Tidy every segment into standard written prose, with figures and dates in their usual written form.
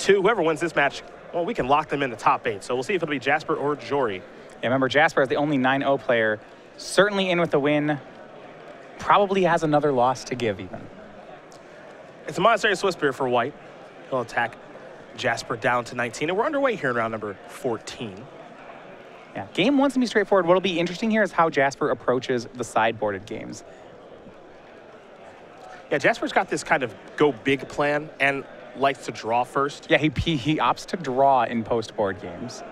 2. Whoever wins this match, well, we can lock them in the top 8. So we'll see if it'll be Jasper or Jory. Yeah, remember, Jasper is the only 9-0 player. Certainly in with the win. Probably has another loss to give even. It's a Monastery Swift Spear for White. He'll attack Jasper down to 19. And we're underway here in round number 14. Yeah, game 1's gonna be straightforward. What'll be interesting here is how Jasper approaches the sideboarded games. Yeah, Jasper's got this kind of go big plan and likes to draw first. Yeah, he opts to draw in post-board games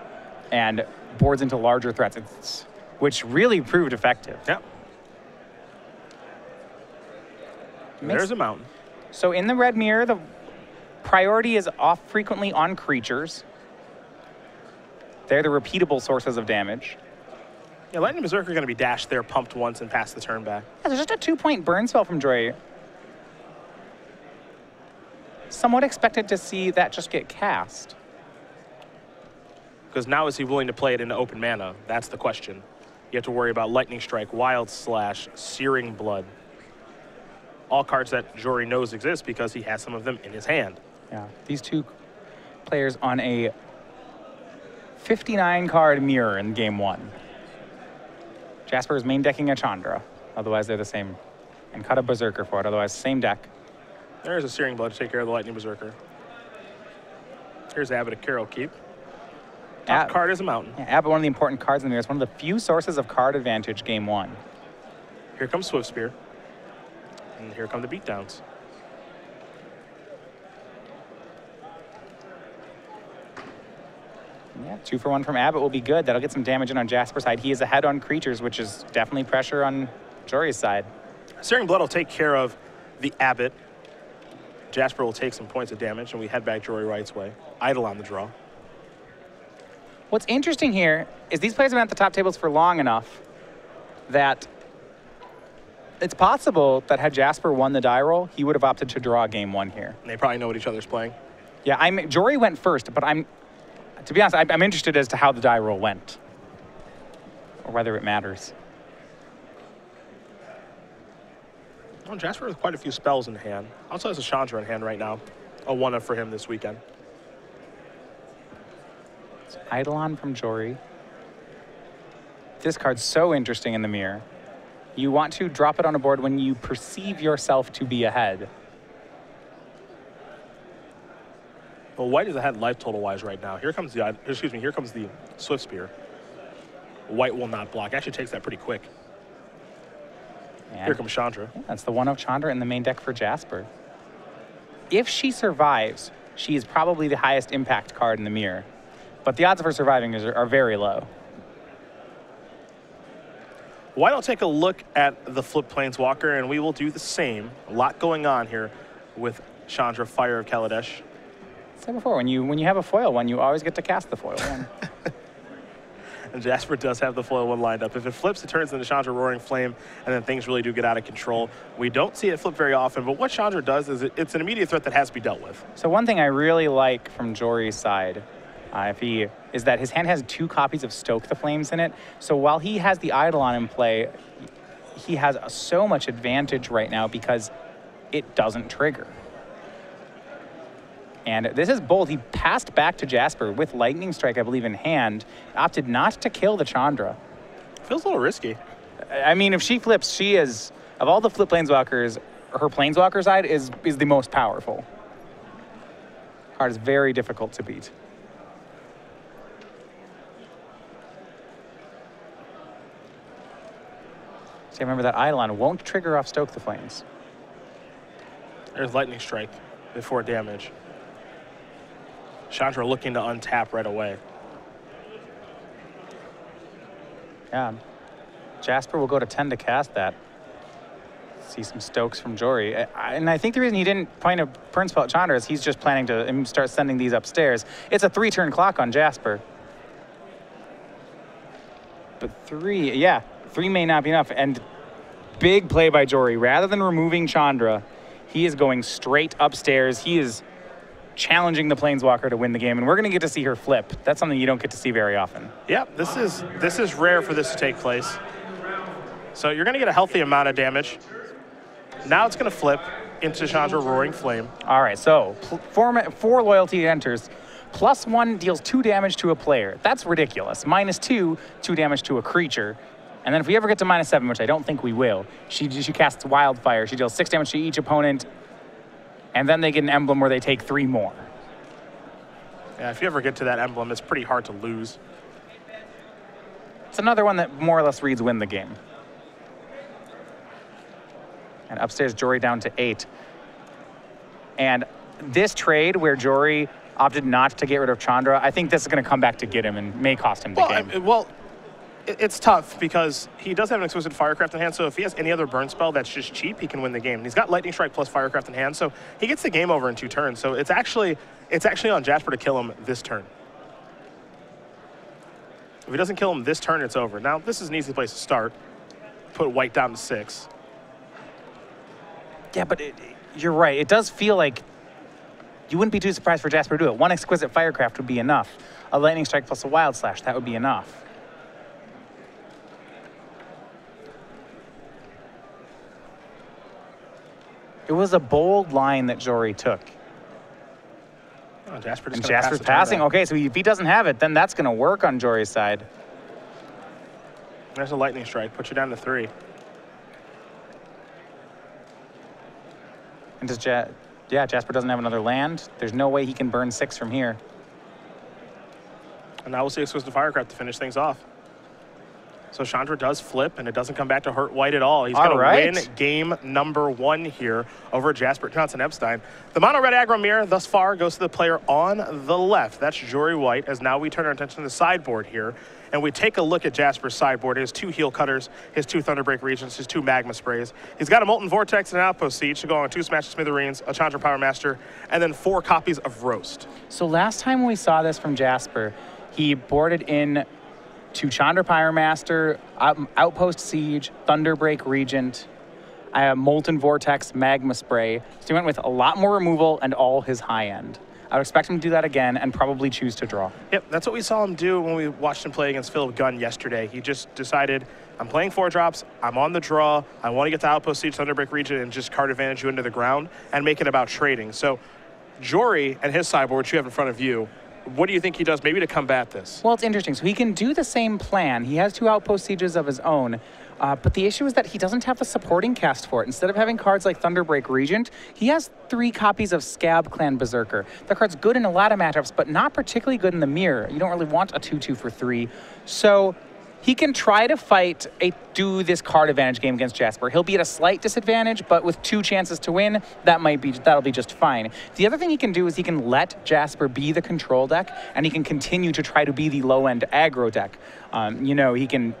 and boards into larger threats, which really proved effective. Yeah. There's a mountain. So in the red mirror, the priority is off frequently on creatures. They're the repeatable sources of damage. Yeah, Lightning Berserker are going to be dashed there, pumped once, and pass the turn back. Yeah, there's just a 2-point burn spell from Jory. Somewhat expected to see that just get cast. Because now is he willing to play it into open mana? That's the question. You have to worry about Lightning Strike, Wild Slash, Searing Blood. All cards that Jory knows exist because he has some of them in his hand. Yeah, these two players on a 59-card mirror in game 1. Jasper is main decking a Chandra, otherwise they're the same, and cut a Berserker for it, otherwise same deck. There's a Searing Blood to take care of the Lightning Berserker. Here's Abbott of Carol Keep. Top card is a mountain. Yeah, Abbott, one of the important cards in the mirror. It's one of the few sources of card advantage game 1. Here comes Swift Spear. And here come the beatdowns. Yeah, 2 for 1 from Abbott will be good. That'll get some damage in on Jasper's side. He is ahead on creatures, which is definitely pressure on Jory's side. Searing Blood will take care of the Abbott. Jasper will take some points of damage, and we head back Jory Wright's way. Idle on the draw. What's interesting here is these players have been at the top tables for long enough that it's possible that had Jasper won the die roll, he would have opted to draw game 1 here. And they probably know what each other's playing. Yeah, Jory went first, but to be honest, I'm interested as to how the die roll went, or whether it matters. Well, Jasper has quite a few spells in hand. Also has a Chandra in hand right now. A 1-up for him this weekend. It's Eidolon from Jory. This card's so interesting in the mirror. You want to drop it on a board when you perceive yourself to be ahead. Well, White is ahead life total-wise right now. Here comes the Swift Spear. White will not block. Actually takes that pretty quick. And here comes Chandra. Yeah, that's the 1-of Chandra in the main deck for Jasper. If she survives, she is probably the highest impact card in the mirror. But the odds of her surviving are very low. White will take a look at the flip Planeswalker, and we will do the same. A lot going on here with Chandra, Fire of Kaladesh. I said before, when you have a foil one, you always get to cast the foil one. And Jasper does have the foil one lined up. If it flips, it turns into Chandra Roaring Flame, and then things really do get out of control. We don't see it flip very often, but what Chandra does is it's an immediate threat that has to be dealt with. So one thing I really like from Jory's side, is that his hand has 2 copies of Stoke the Flames in it. So while he has the Eidolon in play, he has so much advantage right now because it doesn't trigger. And this is bold. He passed back to Jasper with Lightning Strike, I believe, in hand, opted not to kill the Chandra. Feels a little risky. I mean, if she flips, she is, of all the flip Planeswalkers, her Planeswalker side is the most powerful. Card is very difficult to beat. So remember that Eidolon won't trigger off Stoke the Flames. There's Lightning Strike before damage. Chandra looking to untap right away. Yeah. Jasper will go to 10 to cast that. See some Stokes from Jory. And I think the reason he didn't point a burn spell at Chandra is he's just planning to start sending these upstairs. It's a 3-turn clock on Jasper. But 3 may not be enough. And big play by Jory. Rather than removing Chandra, he is going straight upstairs. He is challenging the Planeswalker to win the game, and we're going to get to see her flip. That's something you don't get to see very often. Yep, this is rare for this to take place. So you're going to get a healthy amount of damage. Now it's going to flip. into Chandra Roaring Flame. All right, so 4 loyalty enters. +1 deals 2 damage to a player. That's ridiculous. -2, 2 damage to a creature. And then if we ever get to -7, which I don't think we will, she casts Wildfire. She deals 6 damage to each opponent, and then they get an emblem where they take 3 more. Yeah, if you ever get to that emblem, it's pretty hard to lose. It's another one that more or less reads win the game. And upstairs, Jory down to 8. And this trade where Jory opted not to get rid of Chandra, I think this is going to come back to get him and may cost him the game. It's tough because he does have an Exquisite Firecraft in hand, so if he has any other burn spell that's just cheap, he can win the game. And he's got Lightning Strike plus Firecraft in hand, so he gets the game over in 2 turns. So it's actually on Jasper to kill him this turn. If he doesn't kill him this turn, it's over. Now, this is an easy place to start. Put white down to 6. Yeah, but you're right. It does feel like you wouldn't be too surprised for Jasper to do it. 1 Exquisite Firecraft would be enough. A Lightning Strike plus a Wild Slash, that would be enough. It was a bold line that Jory took. Oh, Jasper's passing. Okay, so if he doesn't have it, then that's going to work on Jory's side. There's a Lightning Strike. Put you down to 3. And does Jasper doesn't have another land. There's no way he can burn 6 from here. And now we'll see Exquisite Firecraft to finish things off. So Chandra does flip, and it doesn't come back to hurt white at all. He's going to win game number 1 here over Jasper Johnson-Epstein. The mono red aggro mirror thus far goes to the player on the left. That's Jory White, as now we turn our attention to the sideboard here. And we take a look at Jasper's sideboard. His 2 Heal Cutters, his 2 Thunderbreak Regents, his 2 Magma Sprays. He's got a Molten Vortex and an Outpost Siege to go on 2 Smash Smithereens, a Chandra Power Master, and then 4 copies of Roast. So last time we saw this from Jasper, he boarded in to Chandra Pyre Master, Outpost Siege, Thunderbreak Regent, Molten Vortex, Magma Spray. So he went with a lot more removal and all his high end. I would expect him to do that again and probably choose to draw. Yep, that's what we saw him do when we watched him play against Philip Gunn yesterday. He just decided, I'm playing 4 drops, I'm on the draw, I want to get to Outpost Siege, Thunderbreak Regent, and just card advantage you into the ground and make it about trading. So Jory and his sideboard, which you have in front of you, what do you think he does maybe to combat this? Well, it's interesting. So he can do the same plan. He has 2 Outpost Sieges of his own. But the issue is that he doesn't have the supporting cast for it. Instead of having cards like Thunderbreak Regent, he has 3 copies of Scab Clan Berserker. The card's good in a lot of matchups, but not particularly good in the mirror. You don't really want a 2/2 for 3. So he can try to do this card advantage game against Jasper. He'll be at a slight disadvantage, but with 2 chances to win, that'll be just fine. The other thing he can do is he can let Jasper be the control deck, and he can continue to try to be the low-end aggro deck. He can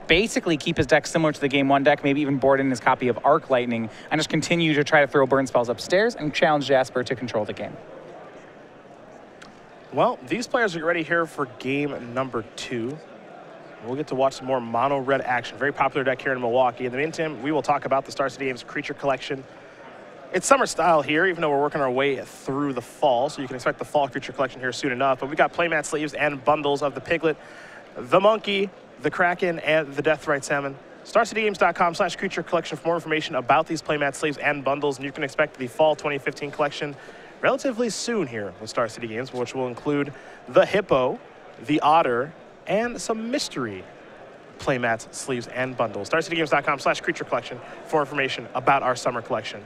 basically keep his deck similar to the Game 1 deck, maybe even board in his copy of Arc Lightning, and just continue to try to throw burn spells upstairs and challenge Jasper to control the game. Well, these players are ready here for game number 2. We'll get to watch some more mono red action. Very popular deck here in Milwaukee. In the meantime, we will talk about the Star City Games Creature Collection. It's summer style here, even though we're working our way through the fall, so you can expect the fall Creature Collection here soon enough. But we got playmat sleeves and bundles of the Piglet, the Monkey, the Kraken, and the Deathrite Salmon. StarCityGames.com/Creature Collection for more information about these playmat sleeves and bundles, and you can expect the fall 2015 collection relatively soon here with Star City Games, which will include the Hippo, the Otter, and some mystery playmats, sleeves, and bundles. StarCityGames.com/Creature Collection for information about our summer collection.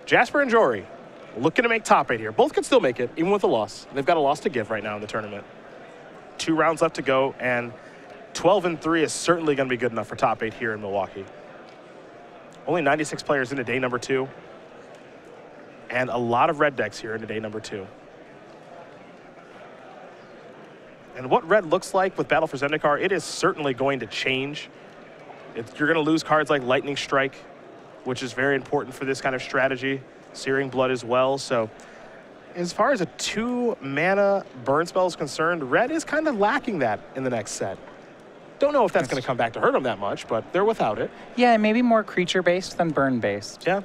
Jasper and Jory looking to make top 8 here. Both can still make it, even with a loss. They've got a loss to give right now in the tournament. 2 rounds left to go, and 12-3 is certainly going to be good enough for top 8 here in Milwaukee. Only 96 players into day number 2, and a lot of red decks here into day number 2. And what red looks like with Battle for Zendikar, it is certainly going to change. You're going to lose cards like Lightning Strike, which is very important for this kind of strategy. Searing Blood as well. So as far as a 2-mana burn spell is concerned, red is kind of lacking that in the next set. Don't know if that's going to come back to hurt them that much, but they're without it. Yeah, maybe more creature-based than burn-based. Yeah.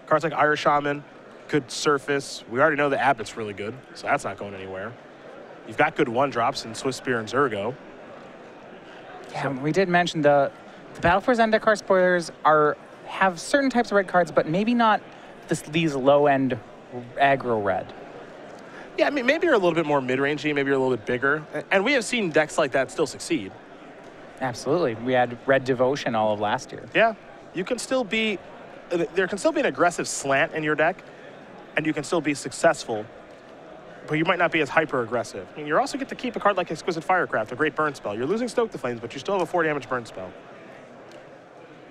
Cards like Irish Shaman could surface. We already know the Abbot's really good, so that's not going anywhere. You've got good 1-drops in Swift Spear and Zergo. Yeah, we did mention the Battle for Zendikar spoilers are have certain types of red cards, but maybe not these low-end aggro red. Yeah, I mean, maybe you're a little bit more mid-rangey, maybe you're a little bit bigger. And we have seen decks like that still succeed. Absolutely. We had Red Devotion all of last year. Yeah, you can still be, there can still be an aggressive slant in your deck, and you can still be successful, but you might not be as hyper-aggressive. I mean, you also get to keep a card like Exquisite Firecraft, a great burn spell. You're losing Stoke the Flames, but you still have a 4 damage burn spell.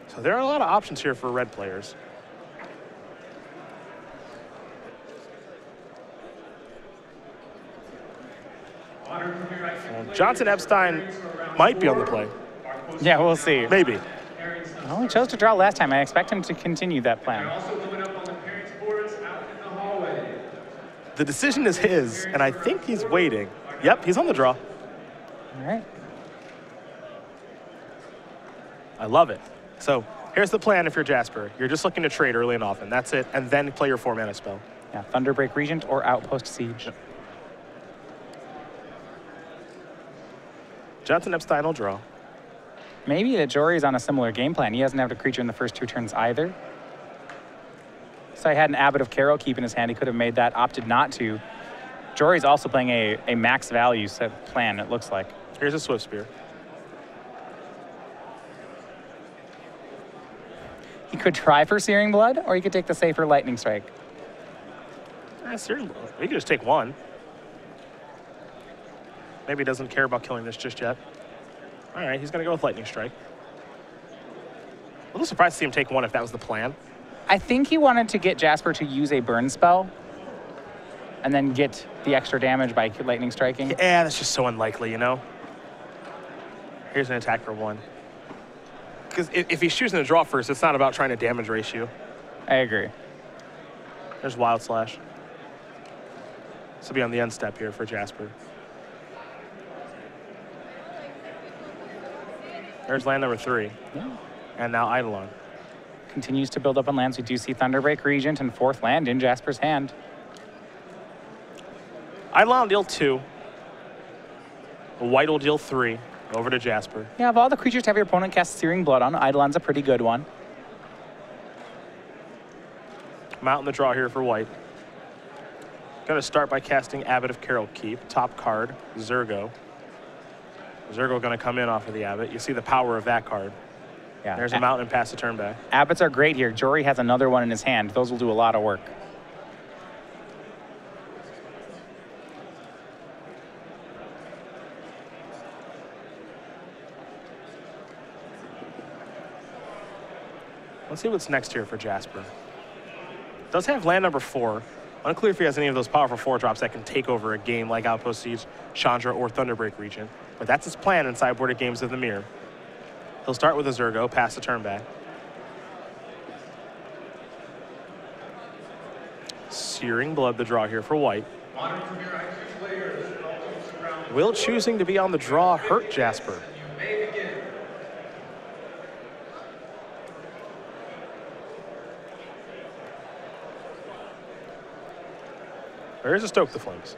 So there are a lot of options here for red players. Well, Johnson-Epstein might be on the play. Yeah, we'll see. Maybe. Well, he chose to draw last time. I expect him to continue that plan. The decision is his, and I think he's waiting. Yep, he's on the draw. All right. I love it. So here's the plan if you're Jasper. You're just looking to trade early and often. That's it, and then play your 4-mana spell. Yeah, Thunderbreak Regent or Outpost Siege. Yep. Johnson-Epstein will draw. Maybe that Jory's on a similar game plan. He doesn't have a creature in the first 2 turns either. So I had an Abbot of Carol Keep in his hand. He could have made that, opted not to. Jory's also playing a max value set plan, it looks like. Here's a Swift Spear. He could try for Searing Blood, or he could take the safer Lightning Strike. Searing Blood. He could just take 1. Maybe he doesn't care about killing this just yet. All right, he's going to go with Lightning Strike. A little surprised to see him take 1 if that was the plan. I think he wanted to get Jasper to use a burn spell and then get the extra damage by lightning striking. Yeah, that's just so unlikely, you know? Here's an attack for 1. Because if he's choosing to draw first, it's not about trying to damage ratio. I agree. There's Wild Slash. This will be on the end step here for Jasper. There's land number 3. Yeah. And now Eidolon. Continues to build up on lands. We do see Thunderbreak Regent and 4th land in Jasper's hand. Eidolon will deal 2. White will deal 3. Over to Jasper. Yeah, of all the creatures to have your opponent cast Searing Blood on, Eidolon's a pretty good one. Mount in the draw here for White. Going to start by casting Abbot of Carol Keep. Top card, Zergo. Zergo going to come in off of the Abbot. You see the power of that card. Yeah. There's a mountain and pass the turn back. Abbots are great here. Jory has another one in his hand. Those will do a lot of work. Let's see what's next here for Jasper. Does have land number 4. Unclear if he has any of those powerful 4-drops that can take over a game like Outpost Siege, Chandra, or Thunderbreak Regent. But that's his plan in sideboarded games of the Mirror. He'll start with a Zergo, pass the turn back. Searing Blood, the draw here for White. Will choosing to be on the draw hurt Jasper? There's a Stoke the Flames.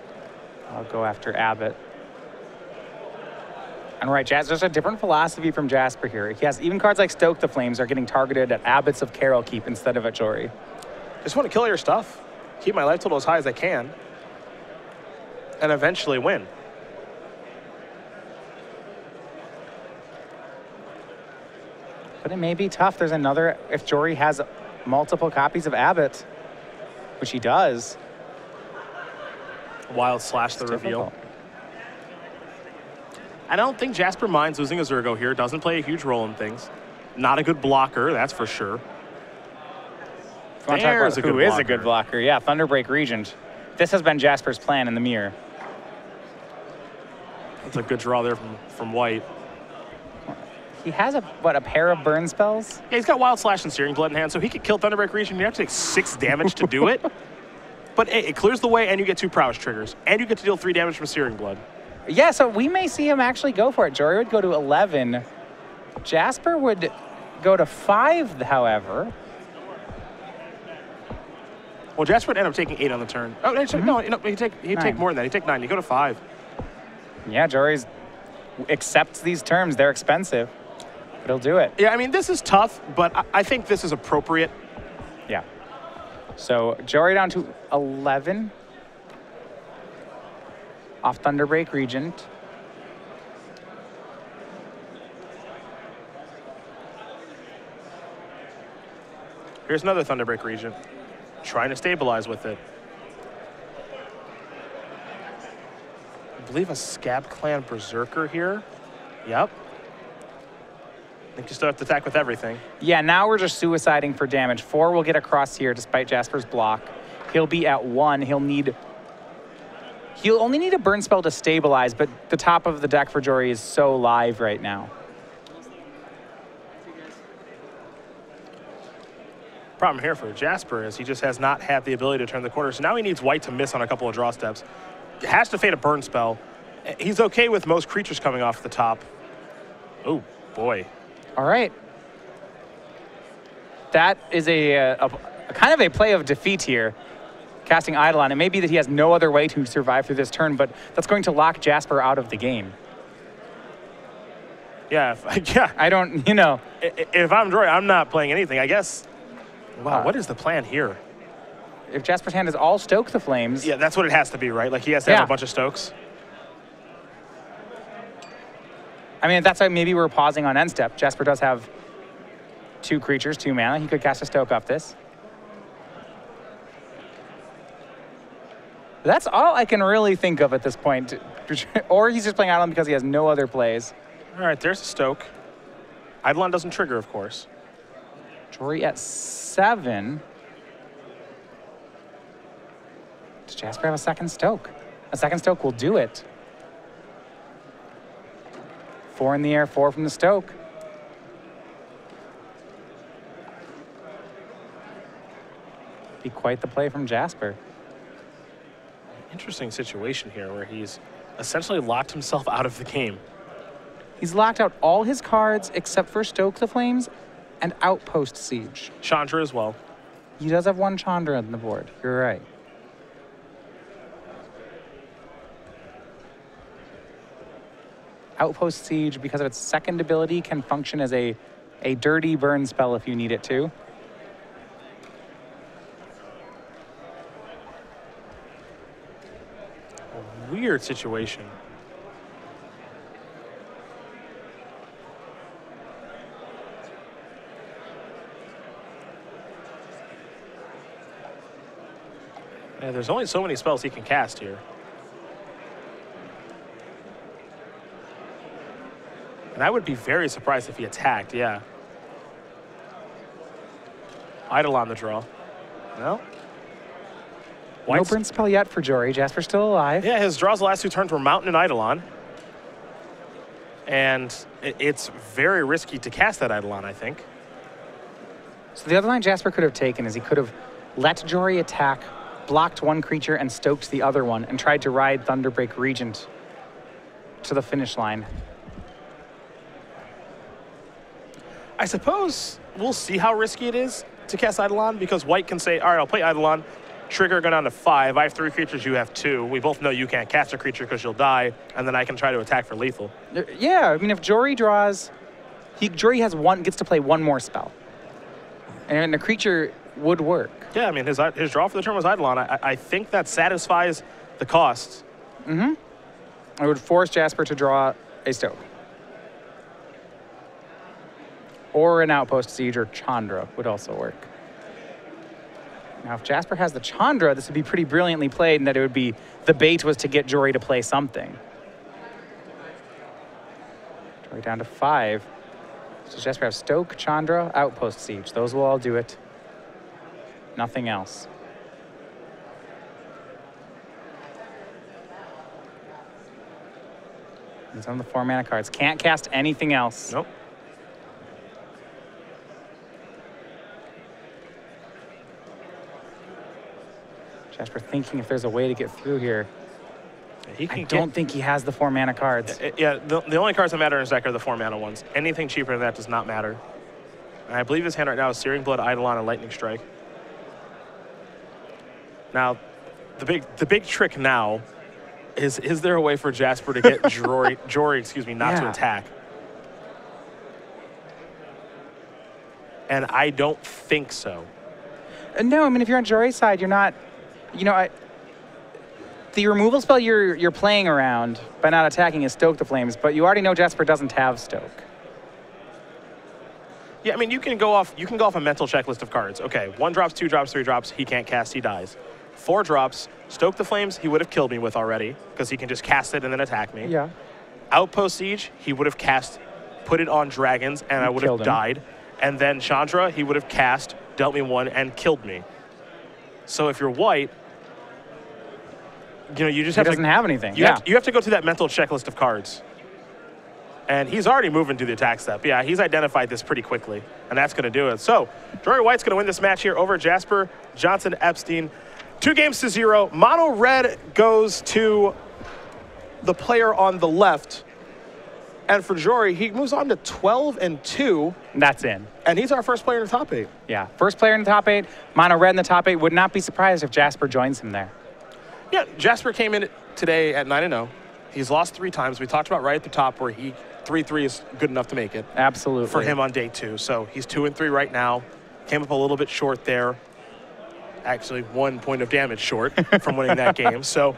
I'll go after Abbot. And right, there's a different philosophy from Jasper here. He has even cards like Stoke the Flames are getting targeted at Abbots of Carol Keep instead of at Jory. Just want to kill your stuff. Keep my life total as high as I can. And eventually win. But it may be tough. There's another, if Jory has multiple copies of Abbot, which he does. Wild Slash the reveal. I don't think Jasper minds losing a Zergo here. Doesn't play a huge role in things. Not a good blocker, that's for sure. There's who is a good blocker. Yeah, Thunderbreak Regent. This has been Jasper's plan in the Mirror. That's a good draw there from White. He has a pair of burn spells? Yeah, he's got Wild Slash and Searing Blood in hand, so he could kill Thunderbreak Regent. You have to take 6 damage to do it. But it clears the way, and you get 2 prowess triggers. And you get to deal 3 damage from Searing Blood. Yeah, so we may see him actually go for it. Jory would go to 11. Jasper would go to 5, however. Well, Jasper would end up taking 8 on the turn. Oh, no, he'd take more than that. He'd take 9. He'd go to 5. Yeah, Jory accepts these terms. They're expensive. But he'll do it. Yeah, I mean, this is tough, but I think this is appropriate. Yeah. So Jory down to 11. Off Thunderbreak Regent. Here's another Thunderbreak Regent. Trying to stabilize with it. I believe a Scab Clan Berserker here. Yep. I think you still have to attack with everything. Yeah, now we're just suiciding for damage. 4 will get across here despite Jasper's block. He'll be at 1. He'll only need a burn spell to stabilize, but the top of the deck for Jory is so live right now. Problem here for Jasper is he just has not had the ability to turn the corner. So now he needs white to miss on a couple of draw steps. Has to fade a burn spell. He's okay with most creatures coming off the top. Oh, boy. All right. That is a kind of a play of defeat here, casting Eidolon. It may be that he has no other way to survive through this turn, but that's going to lock Jasper out of the game. Yeah, yeah. I don't, you know. If I'm Jory, I'm not playing anything, I guess. Wow, what is the plan here? If Jasper's hand is all Stoke the Flames. Yeah, that's what it has to be, right? Like he has to have a bunch of Stokes. I mean, that's why maybe we're pausing on end step. Jasper does have 2 creatures, 2 mana. He could cast a Stoke off this. That's all I can really think of at this point. Or he's just playing Eidolon because he has no other plays. All right, there's a Stoke. Eidolon doesn't trigger, of course. Jory at 7. Does Jasper have a second Stoke? A second Stoke will do it. 4 in the air, 4 from the Stoke. Be quite the play from Jasper. Interesting situation here where he's essentially locked himself out of the game. He's locked out all his cards except for Stoke the Flames and Outpost Siege. Chandra as well. He does have 1 Chandra on the board. You're right. Outpost Siege, because of its second ability, can function as a dirty burn spell if you need it to. A weird situation. Yeah, there's only so many spells he can cast here. And I would be very surprised if he attacked, yeah. Eidolon the draw. No. No burn spell yet for Jory. Jasper's still alive. Yeah, his draws the last 2 turns were Mountain and Eidolon. And it's very risky to cast that Eidolon, I think. So the other line Jasper could have taken is he could have let Jory attack, blocked 1 creature, and stoked the other one, and tried to ride Thunderbreak Regent to the finish line. I suppose we'll see how risky it is to cast Eidolon, because white can say, all right, I'll play Eidolon, trigger go down to 5. I have 3 creatures, you have 2. We both know you can't cast a creature because you'll die, and then I can try to attack for lethal. Yeah, I mean, if Jory draws, Jory gets to play 1 more spell. And the creature would work. Yeah, I mean, his draw for the turn was Eidolon. I think that satisfies the cost. Mm-hmm. It would force Jasper to draw a Stoke. Or an Outpost Siege or Chandra would also work. Now, if Jasper has the Chandra, this would be pretty brilliantly played, and that it would be the bait was to get Jory to play something. Jory down to 5. So Jasper have Stoke, Chandra, Outpost Siege. Those will all do it. Nothing else. He's on the 4 mana cards. Can't cast anything else. Nope. Jasper thinking if there's a way to get through here. I don't think he has the 4 mana cards. Yeah, the only cards that matter in his deck are the 4 mana ones. Anything cheaper than that does not matter. And I believe his hand right now is Searing Blood, Eidolon, and Lightning Strike. Now, the big trick now is there a way for Jasper to get Jory, not to attack? And I don't think so. No, I mean, if you're on Jory's side, you're not, the removal spell you're playing around by not attacking is Stoke the Flames, but you already know Jasper doesn't have Stoke. Yeah, I mean, you can go off a mental checklist of cards. Okay, 1 drops, 2 drops, 3 drops, he can't cast, he dies. 4 drops, Stoke the Flames, he would have killed me with already, because he can just cast it and then attack me. Yeah. Outpost Siege, he would have cast, put it on dragons, and I would have died. And then Chandra, he would have cast, dealt me 1, and killed me. So if you're white, you just have to... He doesn't have anything, you have to go through that mental checklist of cards. And he's already moving to the attack step. Yeah, he's identified this pretty quickly, and that's going to do it. So Jory White's going to win this match here over Jasper Johnson-Epstein. 2-0. Mono red goes to the player on the left. And for Jory, he moves on to 12-2. That's in. And he's our first player in the top 8. Yeah, first player in the top 8. Mono red in the top 8. Would not be surprised if Jasper joins him there. Yeah, Jasper came in today at 9-0. He's lost 3 times. We talked about right at the top where 3-3 is good enough to make it. Absolutely. For him on day 2. So he's 2-3 right now. Came up a little bit short there. Actually, 1 point of damage short from winning that game. So